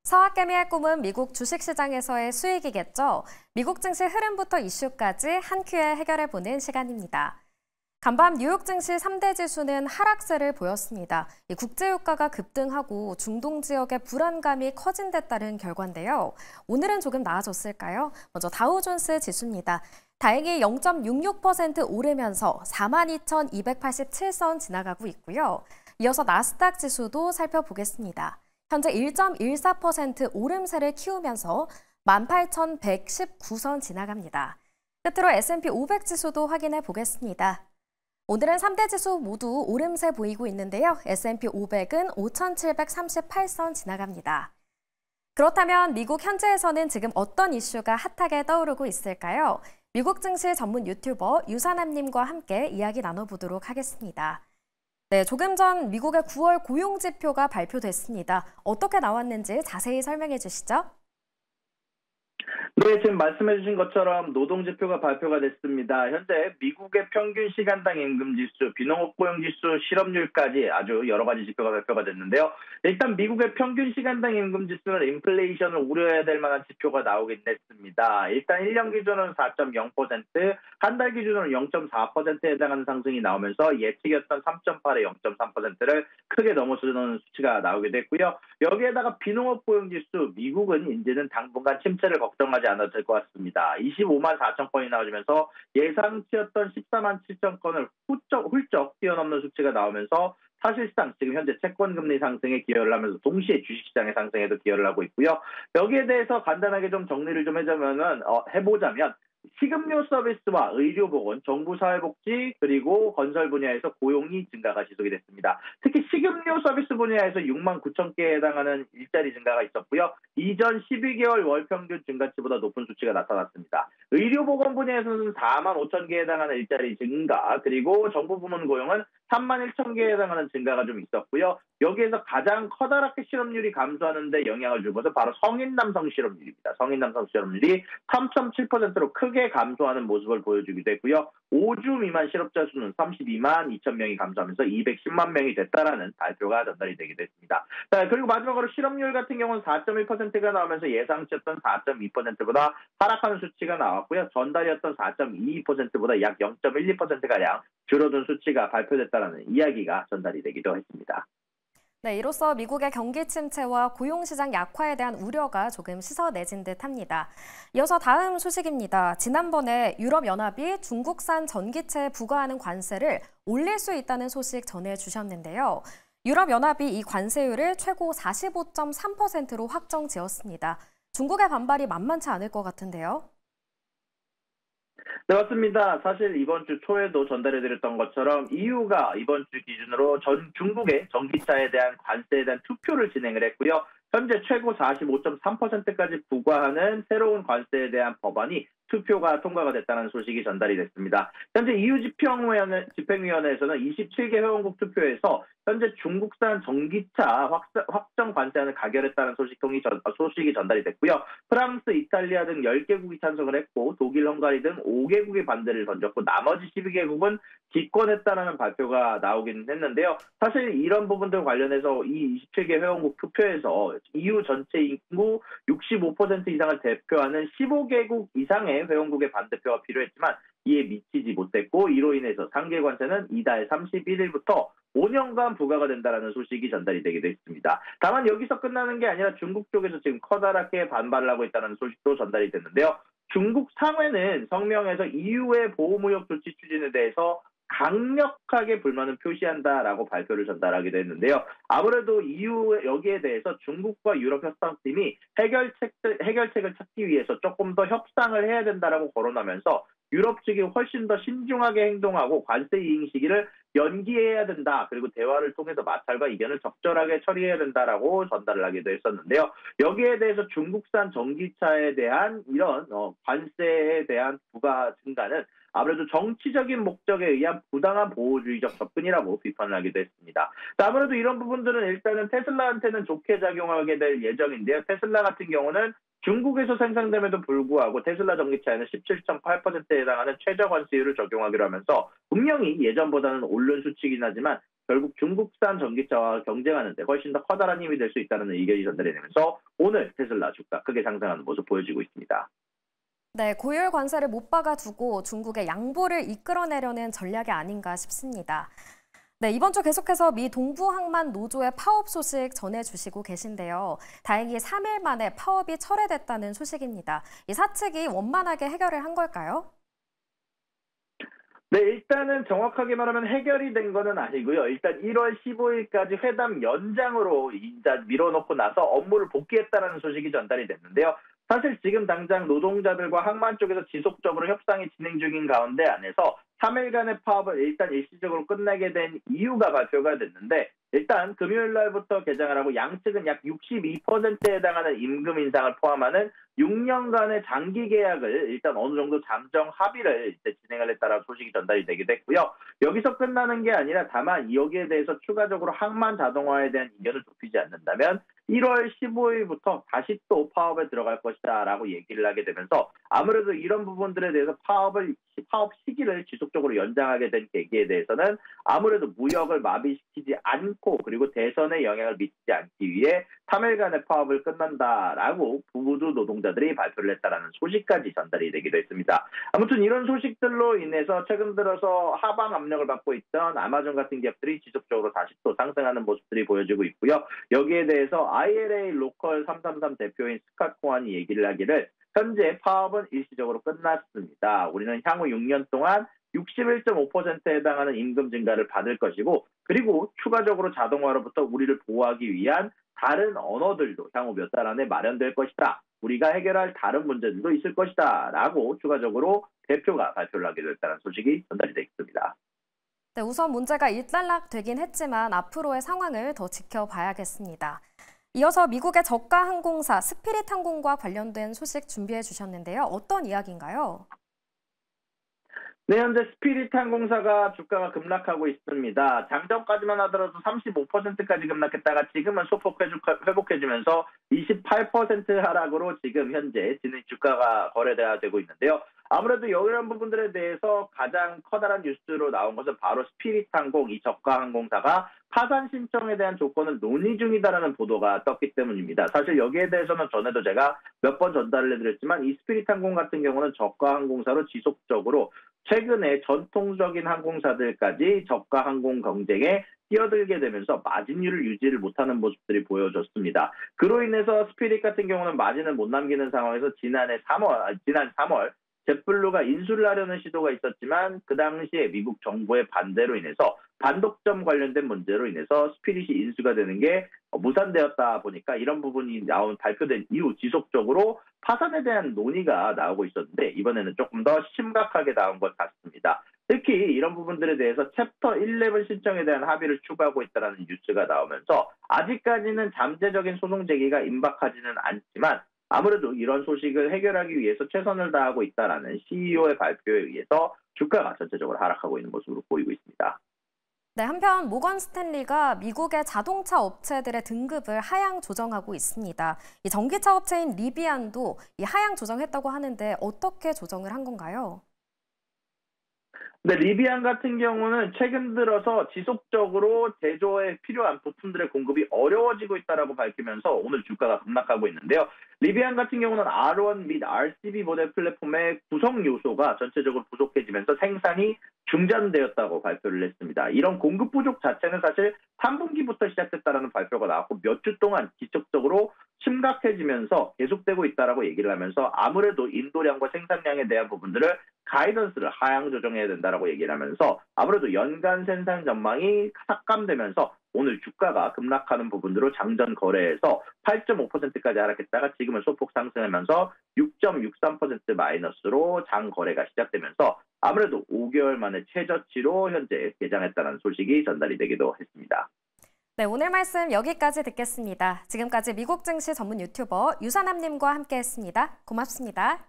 서학개미의 꿈은 미국 주식시장에서의 수익이겠죠. 미국 증시 흐름부터 이슈까지 한 큐에 해결해보는 시간입니다. 간밤 뉴욕 증시 3대 지수는 하락세를 보였습니다. 국제유가가 급등하고 중동 지역의 불안감이 커진 데 따른 결과인데요. 오늘은 조금 나아졌을까요? 먼저 다우존스 지수입니다. 다행히 0.66% 오르면서 42,287선 지나가고 있고요. 이어서 나스닥 지수도 살펴보겠습니다. 현재 1.14% 오름세를 키우면서 18,119선 지나갑니다. 끝으로 S&P 500 지수도 확인해 보겠습니다. 오늘은 3대 지수 모두 오름세 보이고 있는데요. S&P 500은 5,738선 지나갑니다. 그렇다면 미국 현지에서는 지금 어떤 이슈가 핫하게 떠오르고 있을까요? 미국 증시 전문 유튜버 유산남님과 함께 이야기 나눠보도록 하겠습니다. 네, 조금 전 미국의 9월 고용지표가 발표됐습니다. 어떻게 나왔는지 자세히 설명해 주시죠. 네, 지금 말씀해 주신 것처럼 노동지표가 발표가 됐습니다. 현재 미국의 평균 시간당 임금지수, 비농업 고용지수, 실업률까지 아주 여러 가지 지표가 발표가 됐는데요. 일단 미국의 평균 시간당 임금지수는 인플레이션을 우려해야 될 만한 지표가 나오긴 했습니다. 일단 1년 기준으로는 4.0%, 한 달 기준으로는 0.4%에 해당하는 상승이 나오면서 예측이었던 3.8에 0.3%를 크게 넘어서는 수치가 나오게 됐고요. 여기에다가 비농업 고용지수, 미국은 이제는 당분간 침체를 걱정하지 않아도 될 것 같습니다. 25만 4천 건이 나오면서 예상치였던 14만 7천 건을 훌쩍 뛰어넘는 수치가 나오면서 사실상 지금 현재 채권금리 상승에 기여를 하면서 동시에 주식시장의 상승에도 기여를 하고 있고요. 여기에 대해서 간단하게 좀 정리를 좀 해보자면 식음료 서비스와 의료보건, 정부사회복지 그리고 건설 분야에서 고용이 증가가 지속이 됐습니다. 특히 식음료 서비스 분야에서 6만 9천 개에 해당하는 일자리 증가가 있었고요. 이전 12개월 월 평균 증가치보다 높은 수치가 나타났습니다. 의료보건 분야에서는 4만 5천 개에 해당하는 일자리 증가, 그리고 정부 부문 고용은 3만 1천 개에 해당하는 증가가 좀 있었고요. 여기에서 가장 커다랗게 실업률이 감소하는 데 영향을 준 것은 바로 성인 남성 실업률입니다. 성인 남성 실업률이 3.7%로 크게 감소하는 모습을 보여주기도 했고요. 5주 미만 실업자 수는 32만 2천 명이 감소하면서 210만 명이 됐다라는 발표가 전달이 되기도 했습니다. 자, 그리고 마지막으로 실업률 같은 경우는 4.1%가 나오면서 예상치였던 4.2%보다 하락하는 수치가 나왔고요. 전달이었던 4.22%보다 약 0.12%가량 줄어든 수치가 발표됐다는 이야기가 전달이 되기도 했습니다. 네, 이로써 미국의 경기 침체와 고용시장 약화에 대한 우려가 조금 씻어내진 듯합니다. 이어서 다음 소식입니다. 지난번에 유럽연합이 중국산 전기차에 부과하는 관세를 올릴 수 있다는 소식 전해주셨는데요. 유럽연합이 이 관세율을 최고 45.3%로 확정지었습니다. 중국의 반발이 만만치 않을 것 같은데요. 네, 맞습니다. 사실 이번 주 초에도 전달해드렸던 것처럼 EU가 이번 주 기준으로 중국의 전기차에 대한 관세에 대한 투표를 진행을 했고요. 현재 최고 45.3%까지 부과하는 새로운 관세에 대한 법안이 투표가 통과가 됐다는 소식이 전달이 됐습니다. 현재 EU 집행위원회에서는 27개 회원국 투표에서 현재 중국산 전기차 확정 관세안을 가결했다는 소식이 전달이 됐고요. 프랑스, 이탈리아 등 10개국이 찬성을 했고 독일, 헝가리 등 5개국이 반대를 던졌고 나머지 12개국은 기권했다는 발표가 나오긴 했는데요. 사실 이런 부분들 관련해서 이 27개 회원국 투표에서 EU 전체 인구 65% 이상을 대표하는 15개국 이상의 회원국의 반대표가 필요했지만 이에 미치지 못했고 이로 인해서 상계 관세는 이달 31일부터 5년간 부과가 된다는 소식이 전달이 되기도 했습니다. 다만 여기서 끝나는 게 아니라 중국 쪽에서 지금 커다랗게 반발을 하고 있다는 소식도 전달이 됐는데요. 중국 상회는 성명에서 EU의 보호무역 조치 추진에 대해서 강력하게 불만을 표시한다라고 발표를 전달하기도 했는데요. 아무래도 EU 여기에 대해서 중국과 유럽 협상팀이 해결책을 찾기 위해서 조금 더 협상을 해야 된다라고 거론하면서 유럽 측이 훨씬 더 신중하게 행동하고 관세 이행 시기를 연기해야 된다. 그리고 대화를 통해서 마찰과 이견을 적절하게 처리해야 된다라고 전달을 하기도 했었는데요. 여기에 대해서 중국산 전기차에 대한 이런 관세에 대한 부과 증가는 아무래도 정치적인 목적에 의한 부당한 보호주의적 접근이라고 비판을 하기도 했습니다. 아무래도 이런 부분들은 일단은 테슬라한테는 좋게 작용하게 될 예정인데요. 테슬라 같은 경우는 중국에서 생산됨에도 불구하고 테슬라 전기차에는 17.8%에 해당하는 최저 관세율을 적용하기로 하면서 분명히 예전보다는 오른 수치이긴 하지만 결국 중국산 전기차와 경쟁하는 데 훨씬 더 커다란 힘이 될 수 있다는 의견이 전달이 되면서 오늘 테슬라 주가 크게 상승하는 모습 보여지고 있습니다. 네, 고율 관세를 못 박아두고 중국의 양보를 이끌어내려는 전략이 아닌가 싶습니다. 네, 이번 주 계속해서 미 동부항만 노조의 파업 소식 전해주시고 계신데요. 다행히 3일 만에 파업이 철회됐다는 소식입니다. 이 사측이 원만하게 해결을 한 걸까요? 네, 일단은 정확하게 말하면 해결이 된 거는 아니고요. 일단 1월 15일까지 회담 연장으로 일단 밀어놓고 나서 업무를 복귀했다는 소식이 전달이 됐는데요. 사실 지금 당장 노동자들과 항만 쪽에서 지속적으로 협상이 진행 중인 가운데 안에서 3일간의 파업을 일단 일시적으로 끝내게 된 이유가 발표가 됐는데 일단 금요일 날부터 개장을 하고 양측은 약 62%에 해당하는 임금 인상을 포함하는 6년간의 장기 계약을 일단 어느 정도 잠정 합의를 진행을 했다라는 소식이 전달이 되기도 했고요. 여기서 끝나는 게 아니라 다만 여기에 대해서 추가적으로 항만 자동화에 대한 이견을 좁히지 않는다면 1월 15일부터 다시 또 파업에 들어갈 것이다라고 얘기를 하게 되면서 아무래도 이런 부분들에 대해서 파업 시기를 지속적으로 연장하게 된 계기에 대해서는 아무래도 무역을 마비시키지 않고 그리고 대선에 영향을 미치지 않기 위해 3일간의 파업을 끝난다라고 모두 노동자들이 발표를 했다라는 소식까지 전달이 되기도 했습니다. 아무튼 이런 소식들로 인해서 최근 들어서 하방 압력을 받고 있던 아마존 같은 기업들이 지속적으로 다시 또 상승하는 모습들이 보여지고 있고요. 여기에 대해서 ILA 로컬 333 대표인 스캇 코안이 얘기를 하기를 현재 파업은 일시적으로 끝났습니다. 우리는 향후 6년 동안 61.5%에 해당하는 임금 증가를 받을 것이고 그리고 추가적으로 자동화로부터 우리를 보호하기 위한 다른 언어들도 향후 몇 달 안에 마련될 것이다. 우리가 해결할 다른 문제들도 있을 것이다. 라고 추가적으로 대표가 발표를 하게 됐다는 소식이 전달이 되겠습니다. 네, 우선 문제가 일단락되긴 했지만 앞으로의 상황을 더 지켜봐야겠습니다. 이어서 미국의 저가 항공사 스피릿 항공과 관련된 소식 준비해 주셨는데요. 어떤 이야기인가요? 네, 현재 스피릿 항공사가 주가가 급락하고 있습니다. 장전까지만 하더라도 35%까지 급락했다가 지금은 소폭 회복해주면서 28% 하락으로 지금 현재 주가가 거래돼야 되고 있는데요. 아무래도 이런 부분들에 대해서 가장 커다란 뉴스로 나온 것은 바로 스피릿 항공, 이 저가 항공사가 파산 신청에 대한 조건을 논의 중이다라는 보도가 떴기 때문입니다. 사실 여기에 대해서는 전에도 제가 몇 번 전달을 해드렸지만 이 스피릿 항공 같은 경우는 저가 항공사로 지속적으로 최근에 전통적인 항공사들까지 저가 항공 경쟁에 뛰어들게 되면서 마진율을 유지를 못하는 모습들이 보여졌습니다. 그로 인해서 스피릿 같은 경우는 마진을 못 남기는 상황에서 지난 3월 젯블루가 인수를 하려는 시도가 있었지만 그 당시에 미국 정부의 반대로 인해서 반독점 관련된 문제로 인해서 스피릿이 인수가 되는 게 무산되었다 보니까 이런 부분이 발표된 이후 지속적으로 파산에 대한 논의가 나오고 있었는데 이번에는 조금 더 심각하게 나온 것 같습니다. 특히 이런 부분들에 대해서 챕터 11 신청에 대한 합의를 추구하고 있다는 뉴스가 나오면서 아직까지는 잠재적인 소송 제기가 임박하지는 않지만 아무래도 이런 소식을 해결하기 위해서 최선을 다하고 있다는 CEO의 발표에 의해서 주가가 전체적으로 하락하고 있는 모습으로 보이고 있습니다. 네, 한편 모건 스탠리가 미국의 자동차 업체들의 등급을 하향 조정하고 있습니다. 이 전기차 업체인 리비안도 이 하향 조정했다고 하는데 어떻게 조정을 한 건가요? 네, 리비안 같은 경우는 최근 들어서 지속적으로 제조에 필요한 부품들의 공급이 어려워지고 있다고 밝히면서 오늘 주가가 급락하고 있는데요. 리비안 같은 경우는 R1 및 RCB 모델 플랫폼의 구성 요소가 전체적으로 부족해지면서 생산이 중단되었다고 발표를 했습니다. 이런 공급 부족 자체는 사실 3분기부터 시작됐다는 발표가 나왔고 몇 주 동안 지속적으로 심각해지면서 계속되고 있다고 얘기를 하면서 아무래도 인도량과 생산량에 대한 부분들을 가이던스를 하향 조정해야 된다라고 얘기를 하면서 아무래도 연간 생산 전망이 삭감되면서 오늘 주가가 급락하는 부분으로 장전 거래에서 8.5%까지 하락했다가 지금은 소폭 상승하면서 6.63% 마이너스로 장 거래가 시작되면서 아무래도 5개월 만에 최저치로 현재 개장했다는 소식이 전달이 되기도 했습니다. 네, 오늘 말씀 여기까지 듣겠습니다. 지금까지 미국 증시 전문 유튜버 유산남님과 함께했습니다. 고맙습니다.